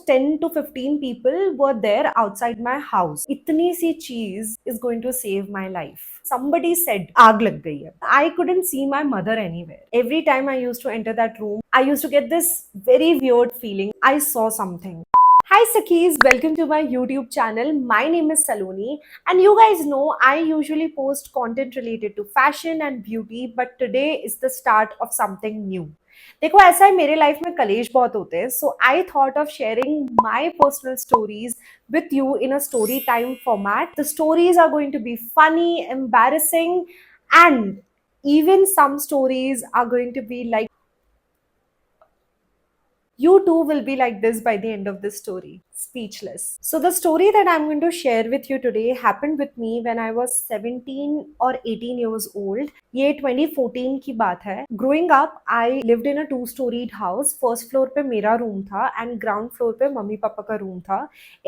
10 to 15 people were there outside my house. इतनी सी चीज is going to save my life. Somebody said आग लग गई है. I couldn't see my mother anywhere. Every time I used to enter that room, I used to get this very weird feeling. I saw something. Hi Sakis, welcome to my YouTube channel. My name is Saloni, and you guys know I usually post content related to fashion and beauty, but today is the start of something new. देखो ऐसा है मेरे life में कलेश बहुत होते हैं, so I thought of sharing my personal stories with you in a story time format. The stories are going to be funny, embarrassing, and even some stories are going to be like you too will be like this by the end of this story. Speechless. So, the story that I'm going to share with you today happened with me when I was 17 or 18 years old. ये 2014 की बात है. Growing up, I lived in a two-storied house. First floor पे मेरा room था and ground floor पे mummy papa का room था.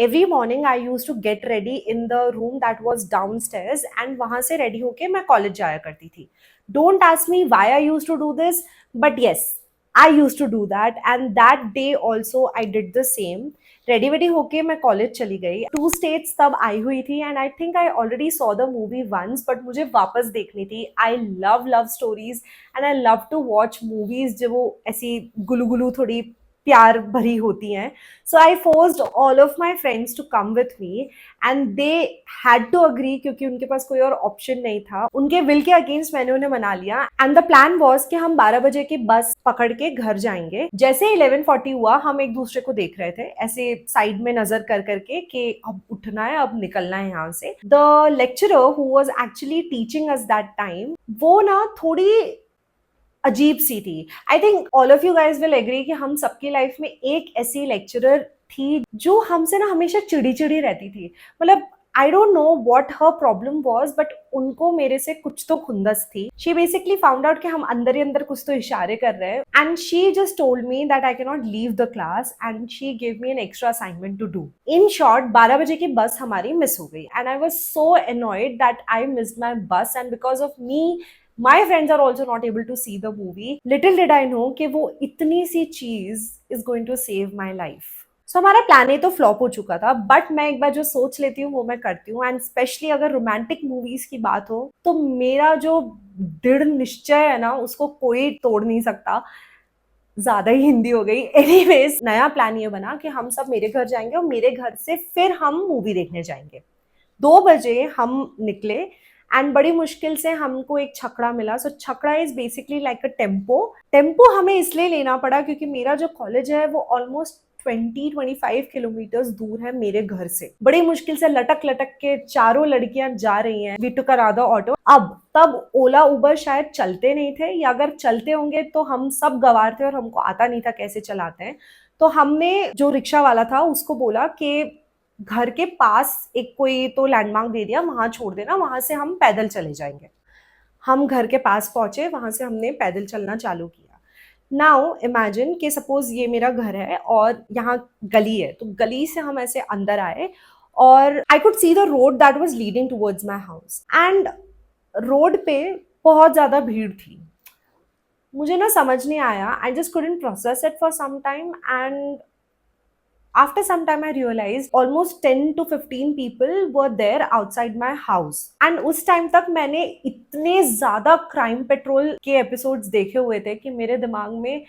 Every morning I used to get ready in the room that was downstairs and वहाँ से ready होके मैं college जाया करती थी. Don't ask me why I used to do this, but yes, I used to do that, and that day also I did the same. Ready वेडी होके मैं कॉलेज चली गई. टू स्टेट्स तब आई हुई थी and I think I already saw the movie once, but मुझे वापस देखनी थी. I love stories and I love to watch movies जो वो ऐसी गुलू गुलू थोड़ी प्यार भरी होती हैं. So I forced all of my friends to come with me and they had to agree क्योंकि उनके पास कोई और ऑप्शन नहीं था. उनके विल के अगेंस्ट मैंने उन्हें मना लिया एंड द प्लान वॉज कि हम 12 बजे की बस पकड़ के घर जाएंगे. जैसे 11:40 हुआ हम एक दूसरे को देख रहे थे ऐसे साइड में नजर कर करके कि अब उठना है, अब निकलना है यहाँ से. The lecturer who was actually teaching us that time, वो ना थोड़ी अजीब सी थी. I think all of you guys will agree कि हम सबकी लाइफ में एक ऐसी लेक्चरर थी जो हमसे ना हमेशा चिड़ी चिड़ी रहती थी. मतलब I don't know what her problem was, but उनको मेरे से कुछ तो खुंदस थी. शी बेसिकली फाउंड आउट कि हम अंदर ही अंदर कुछ तो इशारे कर रहे हैं and she just told me that I can not leave the class and she give me an extra assignment to do. In short 12 बजे की बस हमारी मिस हो गई and I was so annoyed that I missed my bus and because of me my friends are also not able to see the movie. Little did I know कि वो इतनी सी चीज is going to save my life. So हमारा plan ही तो flop हो चुका था, but मैं एक बार जो सोच लेती हूँ वो मैं करती हूँ. एंड स्पेशली अगर रोमांटिक मूवीज की बात हो तो मेरा जो दृढ़ निश्चय है ना उसको कोई तोड़ नहीं सकता. ज्यादा ही हिंदी हो गई. एनीवेज, नया प्लान ये बना कि हम सब मेरे घर जाएंगे और मेरे घर से फिर हम मूवी देखने जाएंगे. 2 बजे हम निकले एंड बड़ी मुश्किल से हमको एक छकड़ा मिला. So chhakda is basically like a tempo हमें इसलिए लेना पड़ा क्योंकि मेरा जो कॉलेज है वो ऑलमोस्ट 20-25 किलोमीटर दूर है मेरे घर से. बड़ी मुश्किल से लटक लटक के चारों लड़कियां जा रही हैं. We took a rather auto. अब तब ओला उबर शायद चलते नहीं थे, या अगर चलते होंगे तो हम सब गंवार थे और हमको आता नहीं था कैसे चलाते हैं. तो हमने जो रिक्शा वाला था उसको बोला कि घर के पास एक कोई तो लैंडमार्क दे दिया, वहां छोड़ देना, वहां से हम पैदल चले जाएंगे. हम घर के पास पहुंचे, वहां से हमने पैदल चलना चालू किया. नाउ इमेजिन कि सपोज ये मेरा घर है और यहाँ गली है, तो गली से हम ऐसे अंदर आए और I could see the road that was leading towards my house and road पे बहुत ज्यादा भीड़ थी. मुझे ना समझ नहीं आया. I just couldn't process it for some time and after some time I realized almost 10 to 15 people were there outside my house. And उस टाइम तक मैंने इतने ज्यादा क्राइम पेट्रोल के एपिसोड्स देखे हुए थे कि मेरे दिमाग में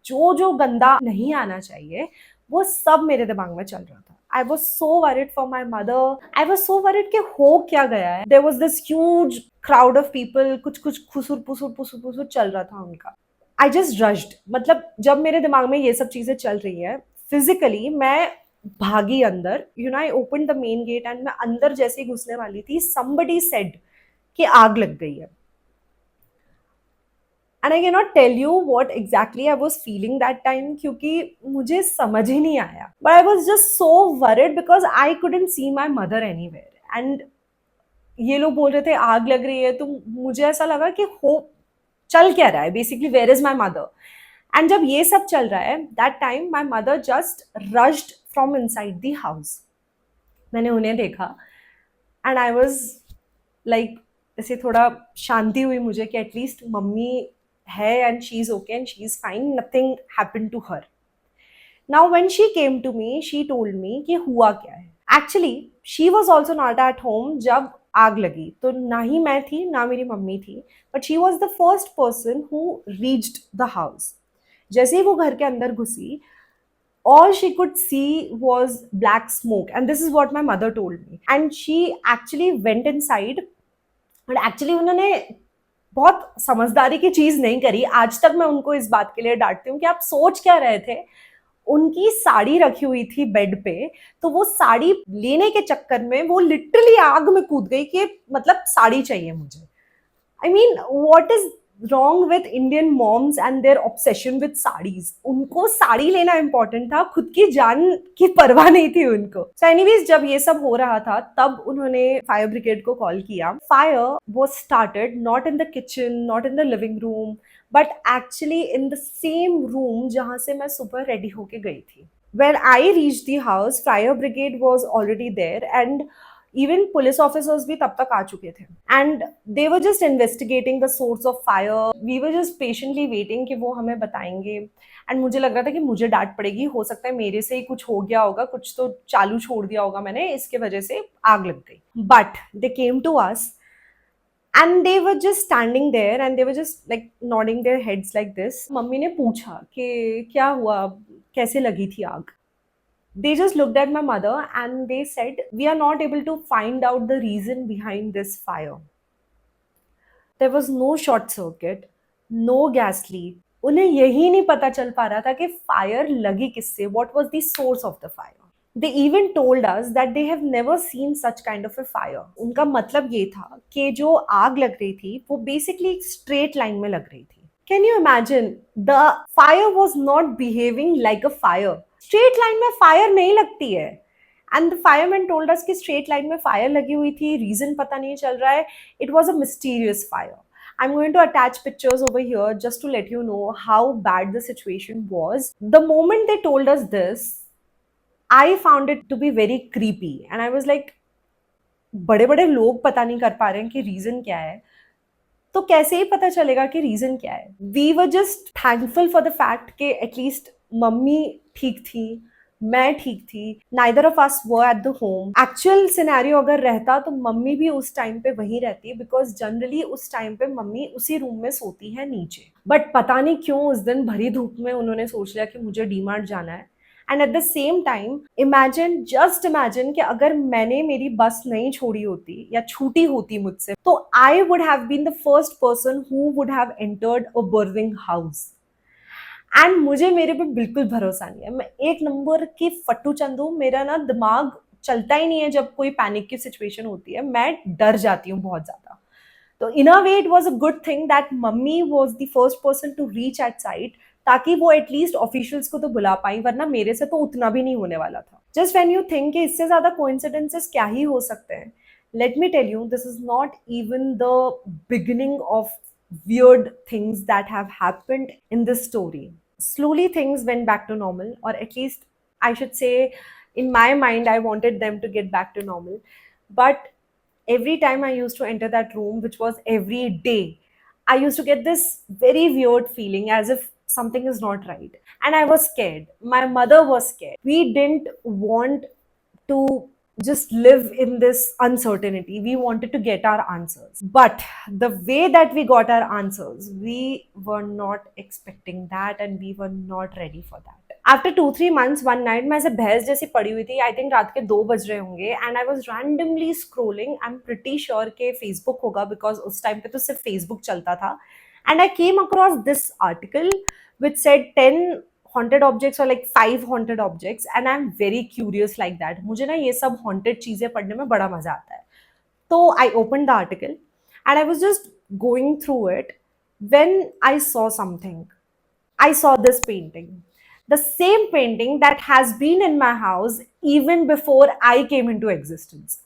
जो जो गंदा नहीं आना चाहिए वो सब मेरे दिमाग में चल रहा था. I was so worried for my mother. I was so worried कि हो क्या गया है. There was this huge crowd of people. कुछ कुछ खुसुर पुसुर चल रहा था उनका. I just rushed. मतलब जब मेरे दिमाग में ये सब चीजें चल रही है, फिजिकली मैं भागी अंदर. You know, I open the main gate and मैं अंदर जैसे ही घुसने वाली थी, somebody said कि आग लग गई है. And I can not tell you what exactly I was feeling that time क्योंकि मुझे समझ ही नहीं आया. But I was just so worried because I couldn't see my mother anywhere. And ये लोग बोल रहे थे आग लग रही है, तो मुझे ऐसा लगा कि हो चल क्या रहा है, basically where is my mother. And जब ये सब चल रहा है, that time my mother just rushed from inside the house. मैंने उन्हें देखा एंड आई वॉज लाइक, ऐसे थोड़ा शांति हुई मुझे कि एटलीस्ट मम्मी है and she is okay and she is fine, nothing happened to her. Now when she came to me, she told me कि हुआ क्या है. Actually, she was also not at home जब आग लगी. तो ना ही मैं थी ना मेरी मम्मी थी. But she was the first person who reached the house. जैसे ही वो घर के अंदर घुसी, all she could see was black smoke, and this is what my mother told me. And she actually went inside, but actually उन्होंने बहुत समझदारी की चीज नहीं करी. आज तक मैं उनको इस बात के लिए डांटती हूँ कि आप सोच क्या रहे थे. उनकी साड़ी रखी हुई थी बेड पे, तो वो साड़ी लेने के चक्कर में वो लिटरली आग में कूद गई कि मतलब साड़ी चाहिए मुझे. I mean, what is wrong with Indian moms and their obsession with saris. उनको साड़ी लेना इंपॉर्टेंट था, खुद की जान की परवाह नहीं थी उनको. So anyways, जब ये सब हो रहा था तब उन्होंने फायर ब्रिगेड को कॉल किया. Fire was started not in the kitchen, not in the living room, but actually in the same room जहाँ से मैं सुबह रेडी होके गई थी. When I reached the house, fire brigade was already there, and even police officers भी तब तक आ चुके थे. And they were just investigating the source of fire. We were just patiently waiting कि वो हमें बताएंगे. एंड मुझे लग रहा था कि मुझे डांट पड़ेगी, हो सकता है मेरे से ही कुछ हो गया होगा, कुछ तो चालू छोड़ दिया होगा मैंने, इसके वजह से आग लग गई. But they came to us and they were just standing there and they were just like nodding their heads like this. Mummy ने पूछा कि क्या हुआ, कैसे लगी थी आग. They just looked at my mother and they said, we are not able to find out the reason behind this fire. There was no short circuit, no gas leak. उन्हें यही नहीं पता चल पा रहा था कि फायर लगी किससे, what was the source of the fire. They even told us that they have never seen such kind of a fire. उनका मतलब ये था कि जो आग लग रही थी वो basically एक straight line में लग रही थी. Can you imagine? The fire was not behaving like a fire. Straight line में fire नहीं लगती है. And the fireman told us कि straight line में fire लगी हुई थी, reason पता नहीं चल रहा है. It was a mysterious fire. I'm going to attach pictures over here just to let you know how bad the situation was. The moment they told us this, I found it to be very creepy. And I was like, बड़े बड़े लोग पता नहीं कर पा रहे हैं कि रीजन क्या है, तो कैसे ही पता चलेगा कि रीजन क्या है. We were just thankful for the fact कि एटलीस्ट मम्मी ठीक थी, मैं ठीक थी. Neither of us were at the home. Actual scenario अगर रहता तो मम्मी भी उस टाइम पे वहीं रहती, बिकॉज जनरली उस टाइम पे मम्मी उसी रूम में सोती है नीचे. बट पता नहीं क्यों उस दिन भरी धूप में उन्होंने सोच लिया कि मुझे डीमार्ट जाना है. And at the same time imagine, just imagine कि अगर मैंने मेरी बस नहीं छोड़ी होती या छूटी होती मुझसे, तो I would have been the first person who would have entered a burning house. And मुझे मेरे पे बिल्कुल भरोसा नहीं है. मैं एक नंबर की फट्टू चंदू. मेरा ना दिमाग चलता ही नहीं है जब कोई पैनिक की सिचुएशन होती है. मैं डर जाती हूँ बहुत ज्यादा. तो in a way it was a good thing that mummy was the first person to reach at site, ताकि वो एटलीस्ट ऑफिशियल्स को तो बुला पाई, वरना मेरे से तो उतना भी नहीं होने वाला था. जस्ट व्हेन यू थिंक कि इससे ज्यादा कोइंसिडेंसेस क्या ही हो सकते हैं, let me tell you, this is not even the beginning of weird things that have happened in this story. Slowly things went back to normal, or at least I should say, in my mind, I wanted them to get back to normal. But every time I used to enter that room, which was every day, I used to get this very weird feeling as if something is not right. And I was scared. My mother was scared. We didn't want to just live in this uncertainty. We wanted to get our answers. But the way that we got our answers, we were not expecting that and we were not ready for that. After 2-3 months, one night, मैं ऐसे भैंस जैसी पड़ी हुई थी. I think रात के 2 बज रहे होंगे, and I was randomly scrolling. I'm pretty sure के Facebook होगा, because उस टाइम पे तो सिर्फ Facebook चलता था. And I came across this article which said 10 haunted objects or like 5 haunted objects, and I'm very curious like that. मुझे ना ये सब haunted चीजें पढ़ने में बड़ा मजा आता है. तो I opened the article and I was just going through it when I saw something. I saw this painting. The same painting that has been in my house even before I came into existence.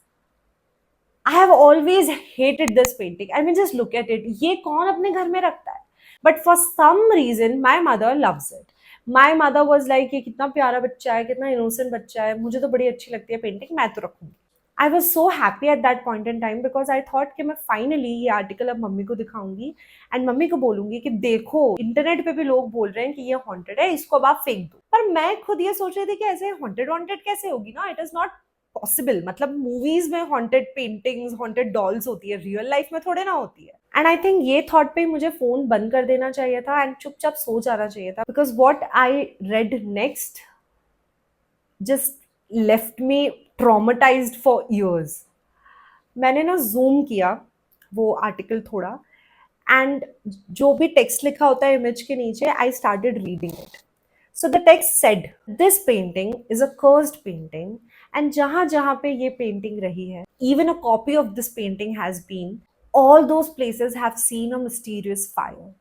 I have always hated this painting. I mean, just look at it. ये कौन अपने घर में रखता है? But for some reason, my mother loves it. My mother was like, ये कितना प्यारा बच्चा है, कितना innocent बच्चा है, मुझे तो बड़ी अच्छी लगती है पेंटिंग, मैं तो रखूंगी. आई was so happy at that point in time because I thought कि मैं फाइनली ये आर्टिकल अब मम्मी को दिखाऊंगी एंड मम्मी को बोलूंगी कि देखो इंटरनेट पे भी लोग बोल रहे हैं कि ये हॉन्टेड है, इसको अब आप फेंक दो। पर मैं खुद ये सोच रही थी कि ऐसे हॉन्टेड हॉन्टेड कैसे होगी ना, इट इज नॉट पॉसिबल। मतलब मूवीज में हॉन्टेड पेंटिंग्स हॉन्टेड डॉल्स होती है, रियल लाइफ में थोड़े ना होती है। एंड आई थिंक ये थॉट पे ही मुझे फोन बंद कर देना चाहिए था एंड चुपचाप सो जाना चाहिए था, because what I read next just left me traumatised for years. मैंने ना जूम किया वो आर्टिकल थोड़ा, एंड जो भी टेक्स्ट लिखा होता है इमेज के नीचे, I started reading it. So the text said this painting is a cursed painting, and जहां जहां पे ये पेंटिंग रही है, even a copy of this painting has been, all those places have seen a mysterious fire.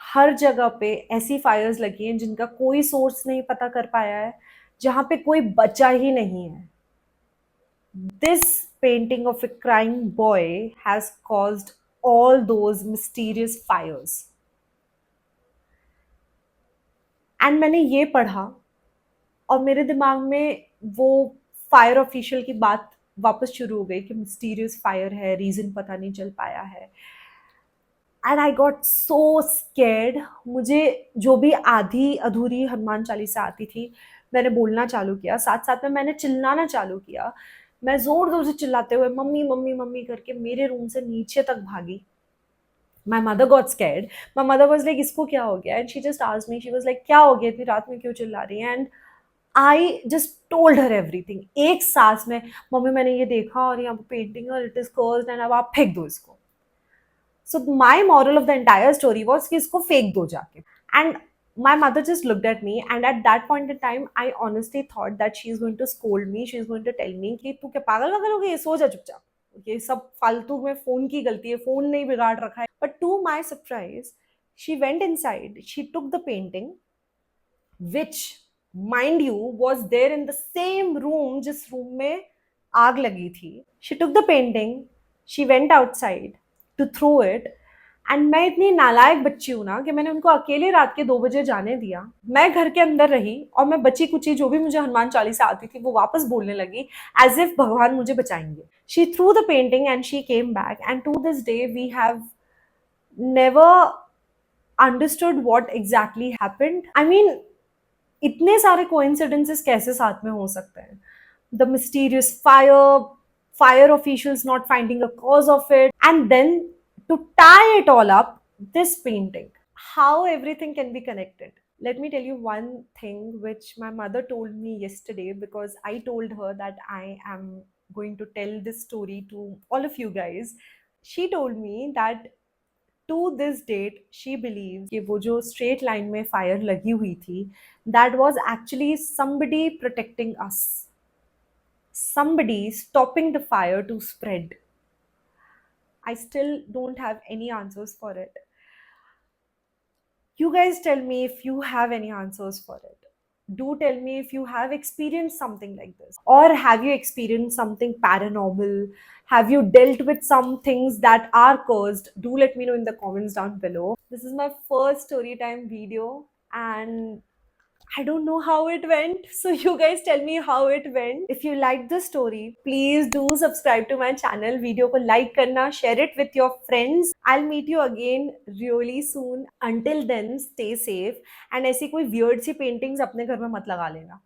हर जगह पे ऐसी फायर्स लगी हैं जिनका कोई सोर्स नहीं पता कर पाया है, जहां पे कोई बचा ही नहीं है। This painting of a crying boy has caused all those mysterious fires. And मैंने ये पढ़ा और मेरे दिमाग में वो फायर ऑफिशियल की बात वापस शुरू हो गई कि मिस्टीरियस फायर है, रीजन पता नहीं चल पाया है। And I got so scared. मुझे जो भी आधी अधूरी हनुमान चालीसा आती थी मैंने बोलना चालू किया, साथ साथ में मैंने चिल्लाना चालू किया। मैं जोर जोर से चिल्लाते हुए मम्मी मम्मी मम्मी करके मेरे रूम से नीचे तक भागी। My mother got scared. My mother was like इसको क्या हो गया, and she just asked me, she was like क्या हो गया, इतनी रात में क्यों चिल्ला रही है। And I just told her everything एक सांस में, मम्मी मैंने ये देखा और यहाँ पे पेंटिंग और इट इज कर्स्ड एंड अब आप फेंक दो इसको। So my moral of the entire story was कि इसको फेंक दो जाके। And my mother just looked at me, and at that point in time I honestly thought that she is going to scold me, she is going to tell me कि तू क्या पागल वागल हो गई है, सो जा चुपचाप, ये सब फालतू में फोन की गलती है, फोन नहीं बिगाड़ रखा है। But to my surprise she went inside, she took the painting, which mind you was there in the same room जिस रूम में आग लगी थी। She took the painting, she went outside to throw it, and मैं इतनी नालायक बच्ची हूं ना कि मैंने उनको अकेले रात के 2 बजे जाने दिया। मैं घर के अंदर रही और मैं बची कुची जो भी मुझे हनुमान चालीसा आती थी वो वापस बोलने लगी, एज इफ भगवान मुझे बचाएंगे। She through the painting and she came back, and to this day we have never understood what exactly happened. I mean इतने सारे कोइंसिडेंसेस कैसे साथ में हो सकते हैं? The mysterious fire, fire officials not finding a cause of it, and then to tie it all up, this painting. How everything can be connected. Let me tell you one thing which my mother told me yesterday, because I told her that I am going to tell this story to all of you guys. She told me that to this date she believes कि वो जो straight line में fire लगी हुई थी, that was actually somebody protecting us, somebody stopping the fire to spread. I still don't have any answers for it. You guys tell me if you have any answers for it. Do tell me if you have experienced something like this. Or have you experienced something paranormal? Have you dealt with some things that are cursed? Do let me know in the comments down below. This is my first story time video, and I don't know how it went. So you guys tell me how it went. If you liked the story, please do subscribe to my channel. Video ko like karna, share it with your friends. I'll meet you again really soon. Until then, stay safe. And ऐसी कोई weird सी paintings अपने घर में मत लगा लेना.